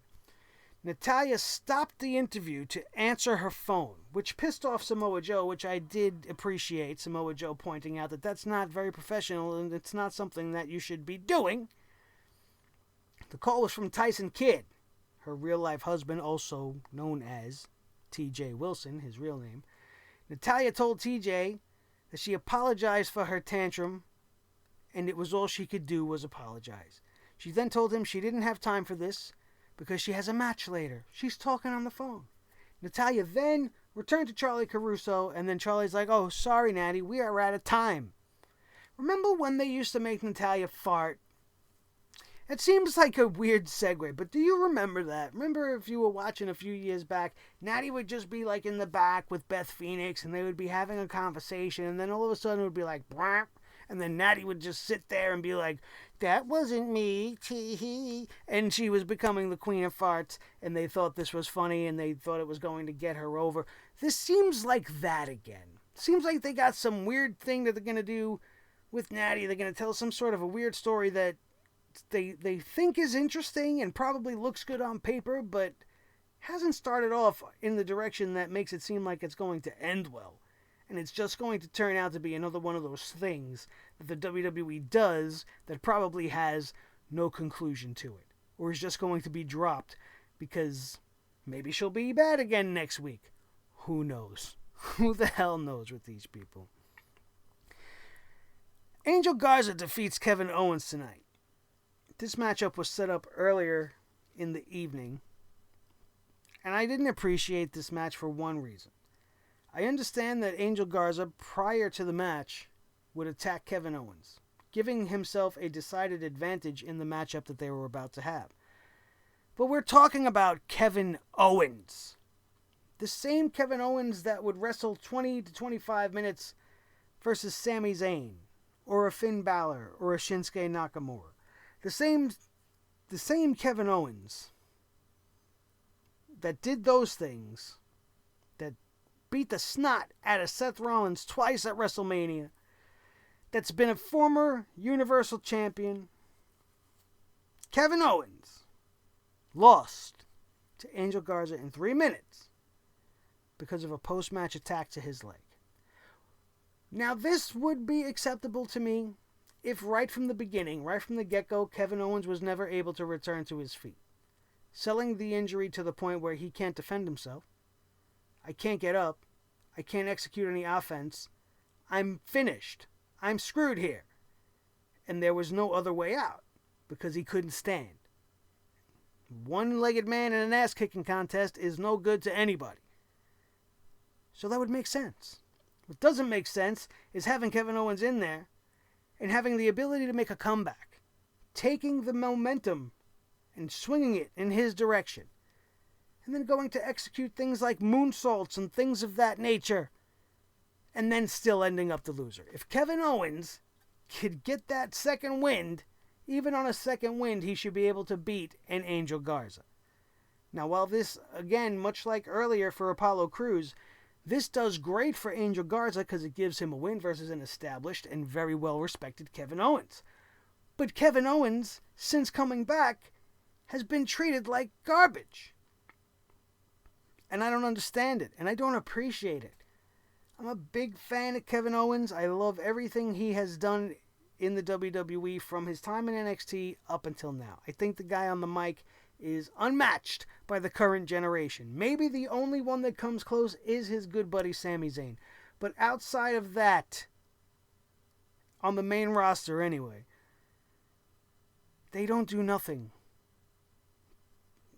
Natalya stopped the interview to answer her phone, which pissed off Samoa Joe, which I did appreciate Samoa Joe pointing out that that's not very professional and it's not something that you should be doing. The call was from Tyson Kidd, her real-life husband, also known as T.J. Wilson, his real name. Natalya told T.J. that she apologized for her tantrum, and it was all she could do was apologize. She then told him she didn't have time for this because she has a match later. She's talking on the phone. Natalya then returned to Charlie Caruso, and then Charlie's like, "Oh, sorry, Natty, we are out of time." Remember when they used to make Natalya fart? It seems like a weird segue, but do you remember that? Remember if you were watching a few years back, Natty would just be like in the back with Beth Phoenix, and they would be having a conversation, and then all of a sudden it would be like, "Bwah," and then Natty would just sit there and be like, "That wasn't me, tee-hee." And she was becoming the queen of farts, and they thought this was funny, and they thought it was going to get her over. This seems like that again. Seems like they got some weird thing that they're going to do with Natty. They're going to tell some sort of a weird story that they think is interesting and probably looks good on paper, but hasn't started off in the direction that makes it seem like it's going to end well. And it's just going to turn out to be another one of those things that the WWE does that probably has no conclusion to it. Or is just going to be dropped because maybe she'll be bad again next week. Who knows? Who the hell knows with these people? Angel Garza defeats Kevin Owens tonight. This matchup was set up earlier in the evening, and I didn't appreciate this match for one reason. I understand that Angel Garza, prior to the match, would attack Kevin Owens, giving himself a decided advantage in the matchup that they were about to have. But we're talking about Kevin Owens. The same Kevin Owens that would wrestle 20 to 25 minutes versus Sami Zayn, or a Finn Balor, or a Shinsuke Nakamura. The same Kevin Owens that did those things, that beat the snot out of Seth Rollins twice at WrestleMania, that's been a former Universal Champion, Kevin Owens, lost to Angel Garza in 3 minutes because of a post-match attack to his leg. Now, this would be acceptable to me if right from the beginning, right from the get-go, Kevin Owens was never able to return to his feet, selling the injury to the point where he can't defend himself. I can't get up. I can't execute any offense. I'm finished. I'm screwed here. And there was no other way out because he couldn't stand. One-legged man in an ass-kicking contest is no good to anybody. So that would make sense. What doesn't make sense is having Kevin Owens in there and having the ability to make a comeback, taking the momentum and swinging it in his direction, and then going to execute things like moonsaults and things of that nature, and then still ending up the loser. If Kevin Owens could get that second wind, even on a second wind, he should be able to beat an Angel Garza. Now, while this, again, much like earlier for Apollo Crews, this does great for Angel Garza because it gives him a win versus an established and very well-respected Kevin Owens. But Kevin Owens, since coming back, has been treated like garbage. And I don't understand it, and I don't appreciate it. I'm a big fan of Kevin Owens. I love everything he has done in the WWE from his time in NXT up until now. I think the guy on the mic is unmatched by the current generation. Maybe the only one that comes close is his good buddy Sami Zayn. But outside of that, on the main roster anyway, they don't do nothing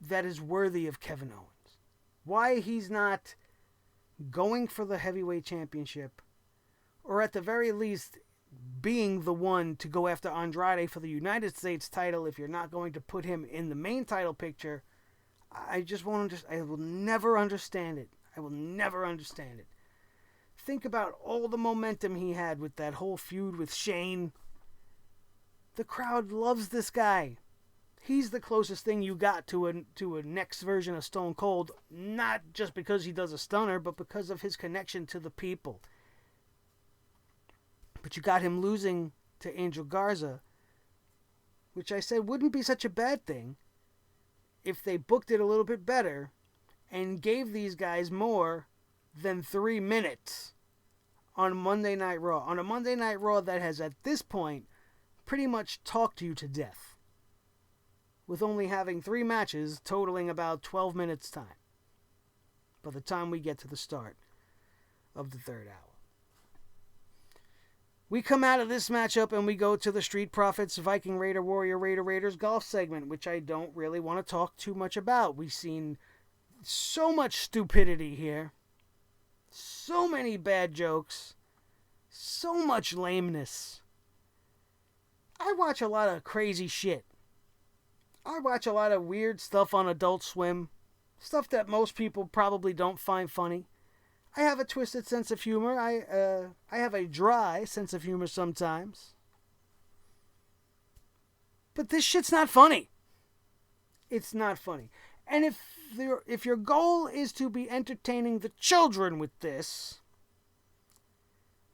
that is worthy of Kevin Owens. Why he's not going for the heavyweight championship, or at the very least being the one to go after Andrade for the United States title, if you're not going to put him in the main title picture, I just won't understand. I will never understand it. I will never understand it. Think about all the momentum he had with that whole feud with Shane. The crowd loves this guy. He's the closest thing you got to a next version of Stone Cold, not just because he does a stunner, but because of his connection to the people. But you got him losing to Angel Garza, which I said wouldn't be such a bad thing if they booked it a little bit better and gave these guys more than 3 minutes on Monday Night Raw. On a Monday Night Raw that has, at this point, pretty much talked you to death, with only having 3 matches totaling about 12 minutes time by the time we get to the start of the third hour. We come out of this matchup and we go to the Street Profits, Viking Raider, Warrior Raider, Raiders golf segment, which I don't really want to talk too much about. We've seen so much stupidity here, so many bad jokes, so much lameness. I watch a lot of crazy shit. I watch a lot of weird stuff on Adult Swim, stuff that most people probably don't find funny. I have a twisted sense of humor. I have a dry sense of humor sometimes. But this shit's not funny. It's not funny. And if your goal is to be entertaining the children with this,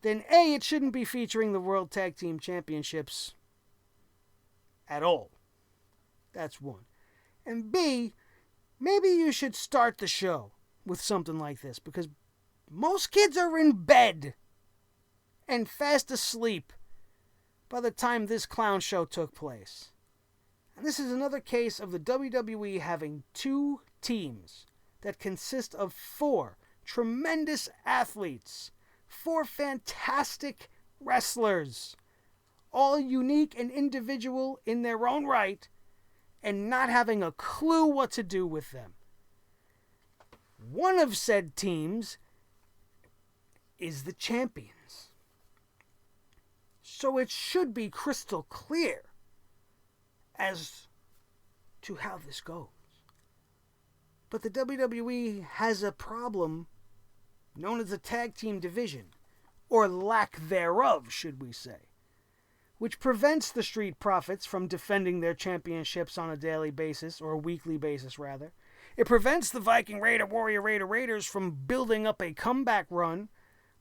then A, it shouldn't be featuring the World Tag Team Championships at all. That's one. And B, maybe you should start the show with something like this, because most kids are in bed and fast asleep by the time this clown show took place. And this is another case of the WWE having 2 teams that consist of 4 tremendous athletes, 4 fantastic wrestlers, all unique and individual in their own right, and not having a clue what to do with them. One of said teams is the champions. So it should be crystal clear as to how this goes. But the WWE has a problem known as the tag team division, or lack thereof, should we say, which prevents the Street Profits from defending their championships on a daily basis, or a weekly basis rather. It prevents the Viking Raider, Warrior Raider, Raiders from building up a comeback run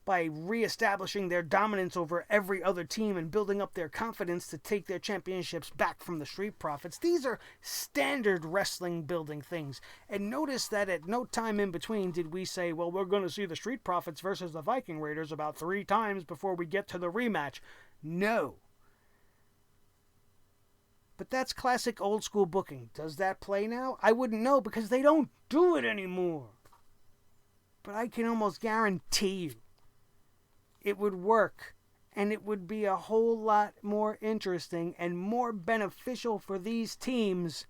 by reestablishing their dominance over every other team and building up their confidence to take their championships back from the Street Profits. These are standard wrestling building things. And notice that at no time in between did we say, well, we're going to see the Street Profits versus the Viking Raiders about 3 times before we get to the rematch. No. But that's classic old school booking. Does that play now? I wouldn't know, because they don't do it anymore. But I can almost guarantee you it would work, and it would be a whole lot more interesting and more beneficial for these teams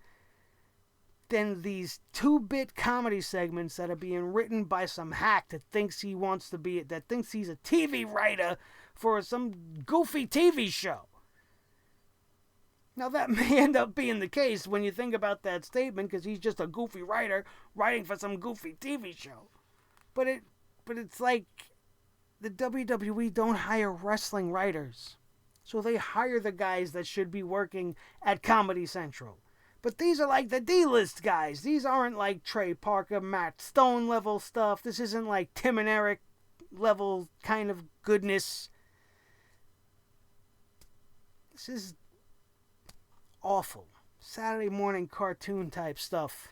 than these 2-bit comedy segments that are being written by some hack that thinks he wants to be, that thinks he's a TV writer for some goofy TV show. Now, that may end up being the case when you think about that statement, because he's just a goofy writer writing for some goofy TV show. But it's like the WWE don't hire wrestling writers, so they hire the guys that should be working at Comedy Central. But these are like the D-list guys. These aren't like Trey Parker, Matt Stone level stuff. This isn't like Tim and Eric level kind of goodness. This is awful Saturday morning cartoon type stuff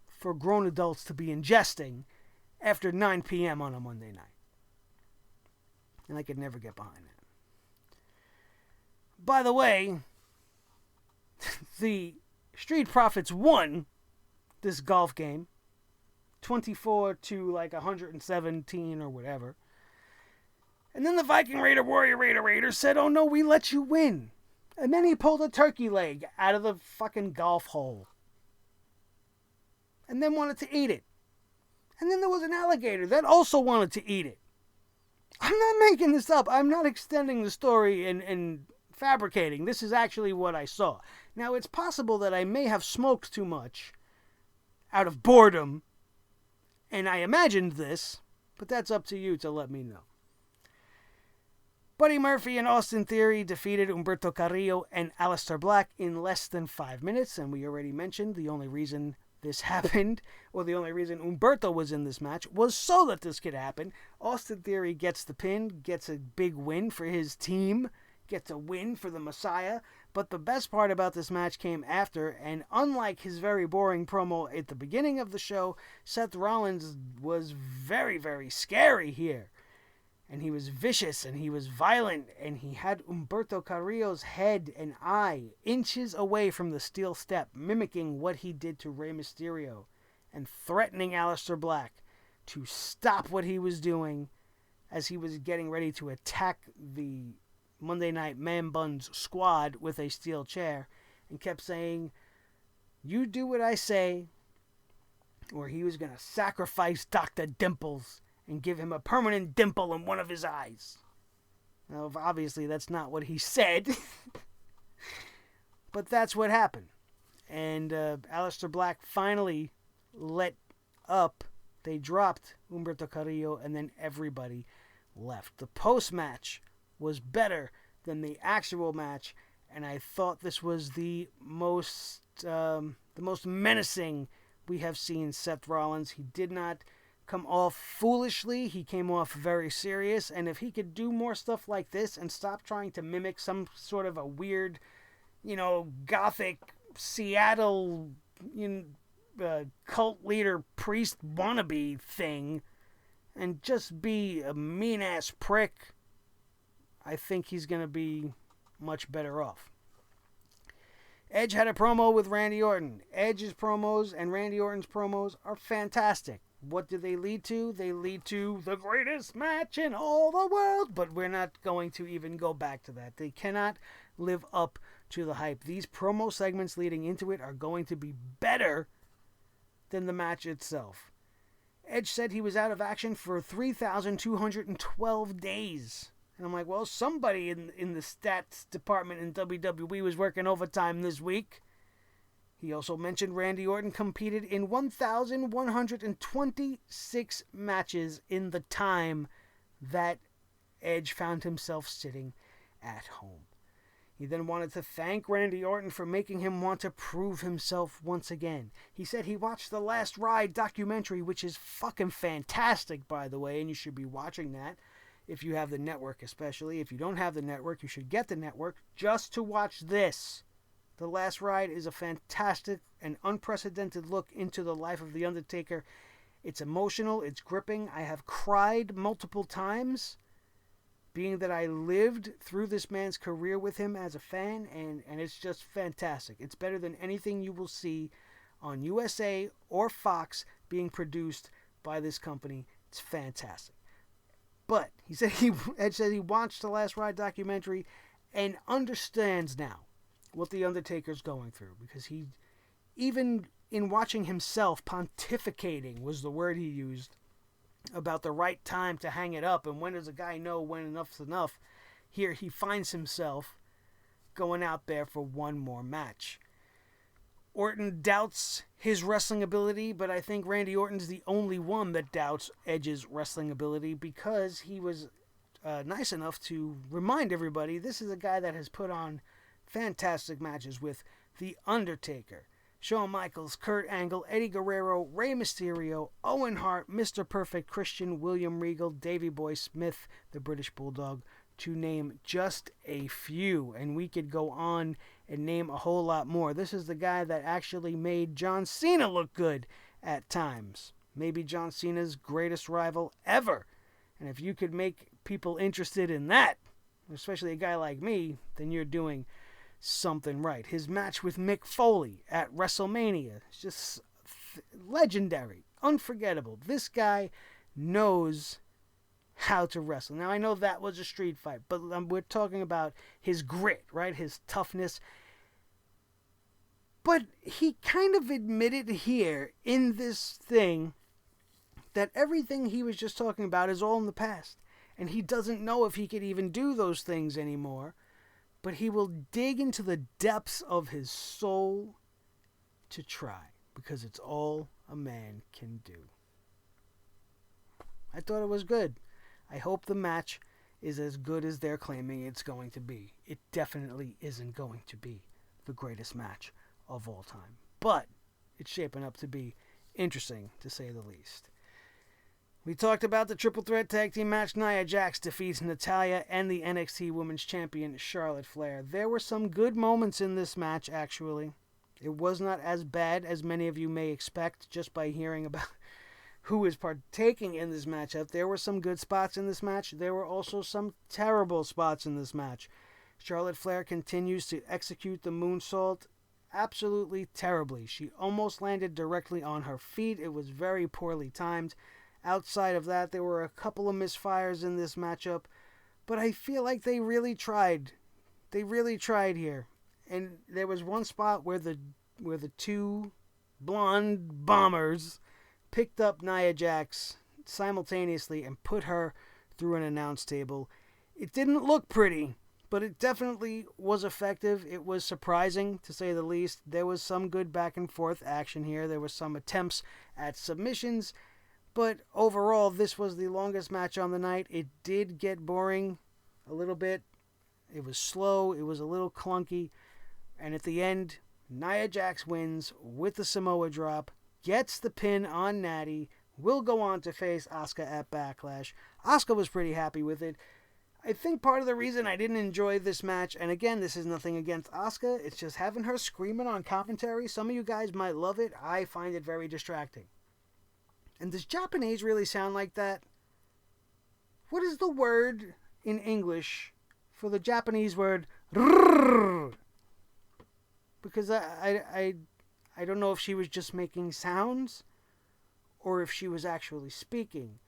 for grown adults to be ingesting after 9 p.m. on a Monday night. And I could never get behind that. By the way, the Street Profits won this golf game 24 to like 117 or whatever. And then the Viking Raider, Warrior Raider, Raiders said, oh no, we let you win. And then he pulled a turkey leg out of the fucking golf hole. And then wanted to eat it. And then there was an alligator that also wanted to eat it. I'm not making this up. I'm not extending the story and fabricating. This is actually what I saw. Now, it's possible that I may have smoked too much out of boredom, and I imagined this, but that's up to you to let me know. Buddy Murphy and Austin Theory defeated Umberto Carrillo and Alistair Black in less than 5 minutes, and we already mentioned the only reason this happened, or the only reason Umberto was in this match, was so that this could happen. Austin Theory gets the pin, gets a big win for his team, gets a win for the Messiah, but the best part about this match came after, and unlike his very boring promo at the beginning of the show, Seth Rollins was very, very scary here. And he was vicious, and he was violent, and he had Umberto Carrillo's head and eye inches away from the steel step, mimicking what he did to Rey Mysterio, and threatening Alistair Black to stop what he was doing as he was getting ready to attack the Monday Night Man Buns squad with a steel chair, and kept saying, "You do what I say," or he was going to sacrifice Dr. Dimples and give him a permanent dimple in one of his eyes. Now, obviously, that's not what he said, but that's what happened. And Alistair Black finally let up. They dropped Umberto Carrillo, and then everybody left. The post-match was better than the actual match, and I thought this was the most menacing we have seen Seth Rollins. He did not come off foolishly. He came off very serious, and if he could do more stuff like this and stop trying to mimic some sort of a weird, gothic Seattle, cult leader priest wannabe thing, and just be a mean-ass prick, I think he's going to be much better off. Edge had a promo with Randy Orton. Edge's promos and Randy Orton's promos are fantastic. What do they lead to? They lead to the greatest match in all the world, but we're not going to even go back to that. They cannot live up to the hype. These promo segments leading into it are going to be better than the match itself. Edge said he was out of action for 3,212 days. And I'm like, well, somebody in the stats department in WWE was working overtime this week. He also mentioned Randy Orton competed in 1,126 matches in the time that Edge found himself sitting at home. He then wanted to thank Randy Orton for making him want to prove himself once again. He said he watched the Last Ride documentary, which is fucking fantastic, by the way, and you should be watching that if you have the network, especially. If you don't have the network, you should get the network just to watch this. The Last Ride is a fantastic and unprecedented look into the life of The Undertaker. It's emotional, it's gripping. I have cried multiple times, being that I lived through this man's career with him as a fan, and it's just fantastic. It's better than anything you will see on USA or Fox being produced by this company. It's fantastic. But Edge said he watched the Last Ride documentary and understands now what The Undertaker's going through, because he, even in watching himself pontificating was the word he used about the right time to hang it up and when does a guy know when enough's enough, here he finds himself going out there for one more match. Orton doubts his wrestling ability, but I think Randy Orton's the only one that doubts Edge's wrestling ability, because he was nice enough to remind everybody this is a guy that has put on fantastic matches with The Undertaker, Shawn Michaels, Kurt Angle, Eddie Guerrero, Rey Mysterio, Owen Hart, Mr. Perfect, Christian, William Regal, Davey Boy Smith, the British Bulldog, to name just a few. And we could go on and name a whole lot more. This is the guy that actually made John Cena look good at times. Maybe John Cena's greatest rival ever. And if you could make people interested in that, especially a guy like me, then you're doing something right. His match with Mick Foley at WrestleMania is just legendary, unforgettable. This guy knows how to wrestle. Now, I know that was a street fight, but we're talking about his grit, right? His toughness. But he kind of admitted here in this thing that everything he was just talking about is all in the past. and he doesn't know if he could even do those things anymore, but he will dig into the depths of his soul to try, because it's all a man can do. I thought it was good. I hope the match is as good as they're claiming it's going to be. It definitely isn't going to be the greatest match of all time, but it's shaping up to be interesting, to say the least. We talked about the triple threat tag team match. Nya Jax defeats Natalya and the NXT Women's Champion Charlotte Flair. There were some good moments in this match, actually. It was not as bad as many of you may expect just by hearing about who is partaking in this matchup. There were some good spots in this match. There were also some terrible spots in this match. Charlotte Flair continues to execute the moonsault absolutely terribly. She almost landed directly on her feet. It was very poorly timed. Outside of that, there were a couple of misfires in this matchup, but I feel like they really tried. They really tried here. And there was one spot where the two blonde bombers picked up Nia Jax simultaneously and put her through an announce table. It didn't look pretty, but it definitely was effective. It was surprising, to say the least. There was some good back and forth action here. There were some attempts at submissions, but overall, this was the longest match on the night. It did get boring a little bit. It was slow. It was a little clunky. And at the end, Nia Jax wins with the Samoa drop, gets the pin on Natty, will go on to face Asuka at Backlash. Asuka was pretty happy with it. I think part of the reason I didn't enjoy this match, and again, this is nothing against Asuka, it's just having her screaming on commentary. Some of you guys might love it. I find it very distracting. And does Japanese really sound like that? What is the word in English for the Japanese word rrrr? Because I don't know if she was just making sounds or if she was actually speaking.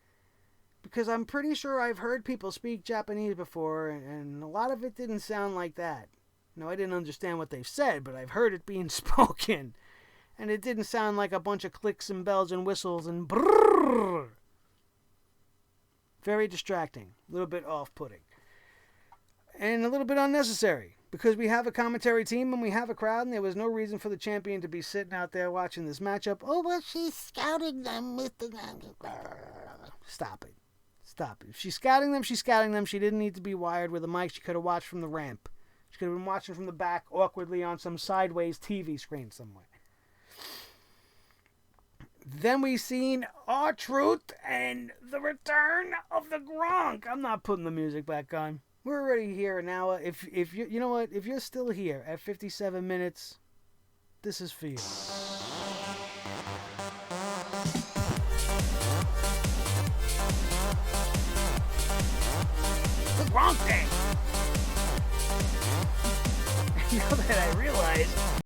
Because I'm pretty sure I've heard people speak Japanese before, and a lot of it didn't sound like that. Now, I didn't understand what they've said, but I've heard it being spoken. And it didn't sound like a bunch of clicks and bells and whistles and brrrr. Very distracting. A little bit off-putting. And a little bit unnecessary. Because we have a commentary team and we have a crowd, and there was no reason for the champion to be sitting out there watching this matchup. Oh, but she's scouting them. Stop it. Stop it. If she's scouting them, she's scouting them. She didn't need to be wired with a mic. She could have watched from the ramp. She could have been watching from the back awkwardly on some sideways TV screen somewhere. Then we seen R-Truth and the return of the Gronk. I'm not putting the music back on. We're already here an hour. If you know what, if you're still here at 57 minutes, this is for you. The Gronk thing. Now that I realize